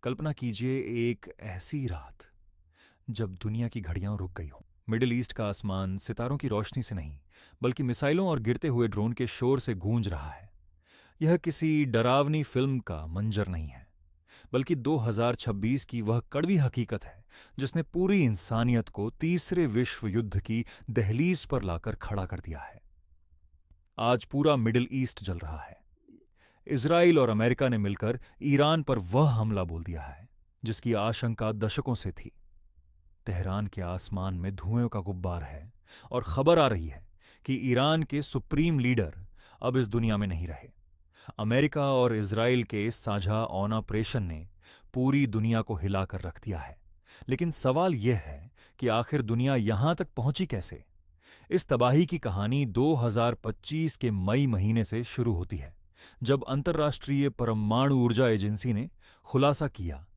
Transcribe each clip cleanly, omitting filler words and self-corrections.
कल्पना कीजिए एक ऐसी रात जब दुनिया की घड़ियां रुक गई हों। मिडिल ईस्ट का आसमान सितारों की रोशनी से नहीं, बल्कि मिसाइलों और गिरते हुए ड्रोन के शोर से गूंज रहा है। यह किसी डरावनी फिल्म का मंजर नहीं है, बल्कि 2026 की वह कड़वी हकीकत है जिसने पूरी इंसानियत को तीसरे विश्व युद्ध की दहलीज पर लाकर खड़ा कर दिया है। आज पूरा मिडिल ईस्ट जल रहा है। इजराइल और अमेरिका ने मिलकर ईरान पर वह हमला बोल दिया है जिसकी आशंका दशकों से थी। तेहरान के आसमान में धुएं का गुब्बार है और खबर आ रही है कि ईरान के सुप्रीम लीडर अब इस दुनिया में नहीं रहे। अमेरिका और इजराइल के इस साझा ऑपरेशन ने पूरी दुनिया को हिलाकर रख दिया है। लेकिन सवाल यह है कि आखिर दुनिया यहां तक पहुंची कैसे। इस तबाही की कहानी 2025 के मई महीने से शुरू होती है, जब अंतर्राष्ट्रीय परमाणु ऊर्जा एजेंसी ने खुलासा किया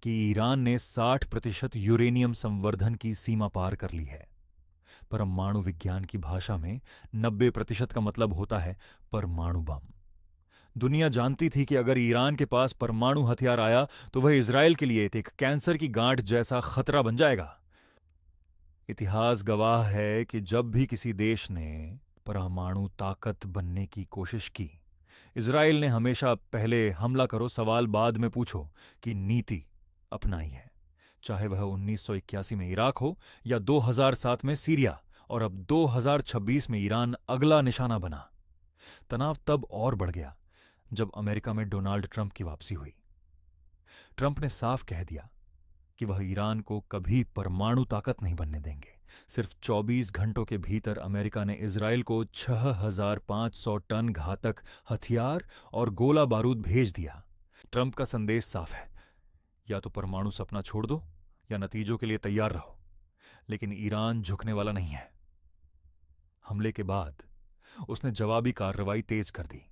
कि ईरान ने 60% यूरेनियम संवर्धन की सीमा पार कर ली है। परमाणु विज्ञान की भाषा में 90% का मतलब होता है परमाणु बम। दुनिया जानती थी कि अगर ईरान के पास परमाणु हथियार आया तो वह इजराइल के लिए एक कैंसर की गांठ जैसा खतरा बन जाएगा। इतिहास गवाह है कि जब भी किसी देश ने परमाणु ताकत बनने की कोशिश की, इजराइल ने हमेशा पहले हमला करो सवाल बाद में पूछो की नीति अपनाई है। चाहे वह 1981 में इराक हो या 2007 में सीरिया और अब 2026 में ईरान अगला निशाना बना। तनाव तब और बढ़ गया जब अमेरिका में डोनाल्ड ट्रंप की वापसी हुई। ट्रंप ने साफ कह दिया कि वह ईरान को कभी परमाणु ताकत नहीं बनने देंगे। सिर्फ 24 घंटों के भीतर अमेरिका ने इजराइल को 6500 टन घातक हथियार और गोला बारूद भेज दिया। ट्रंप का संदेश साफ है, या तो परमाणु सपना छोड़ दो या नतीजों के लिए तैयार रहो। लेकिन ईरान झुकने वाला नहीं है। हमले के बाद उसने जवाबी कार्रवाई तेज कर दी।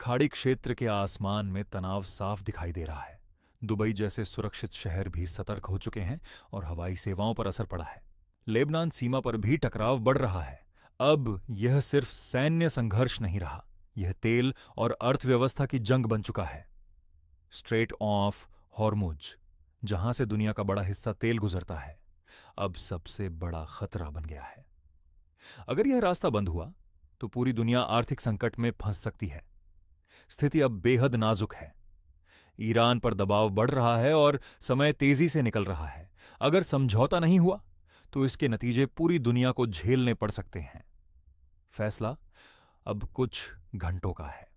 खाड़ी क्षेत्र के आसमान में तनाव साफ दिखाई दे रहा है। दुबई जैसे सुरक्षित शहर भी सतर्क हो चुके हैं और हवाई सेवाओं पर असर पड़ा है। लेबनान सीमा पर भी टकराव बढ़ रहा है। अब यह सिर्फ सैन्य संघर्ष नहीं रहा, यह तेल और अर्थव्यवस्था की जंग बन चुका है। स्ट्रेट ऑफ हॉर्मुज, जहां से दुनिया का बड़ा हिस्सा तेल गुजरता है, अब सबसे बड़ा खतरा बन गया है। अगर यह रास्ता बंद हुआ तो पूरी दुनिया आर्थिक संकट में फंस सकती है। स्थिति अब बेहद नाजुक है। ईरान पर दबाव बढ़ रहा है और समय तेजी से निकल रहा है। अगर समझौता नहीं हुआ तो इसके नतीजे पूरी दुनिया को झेलने पड़ सकते हैं। फैसला अब कुछ घंटों का है।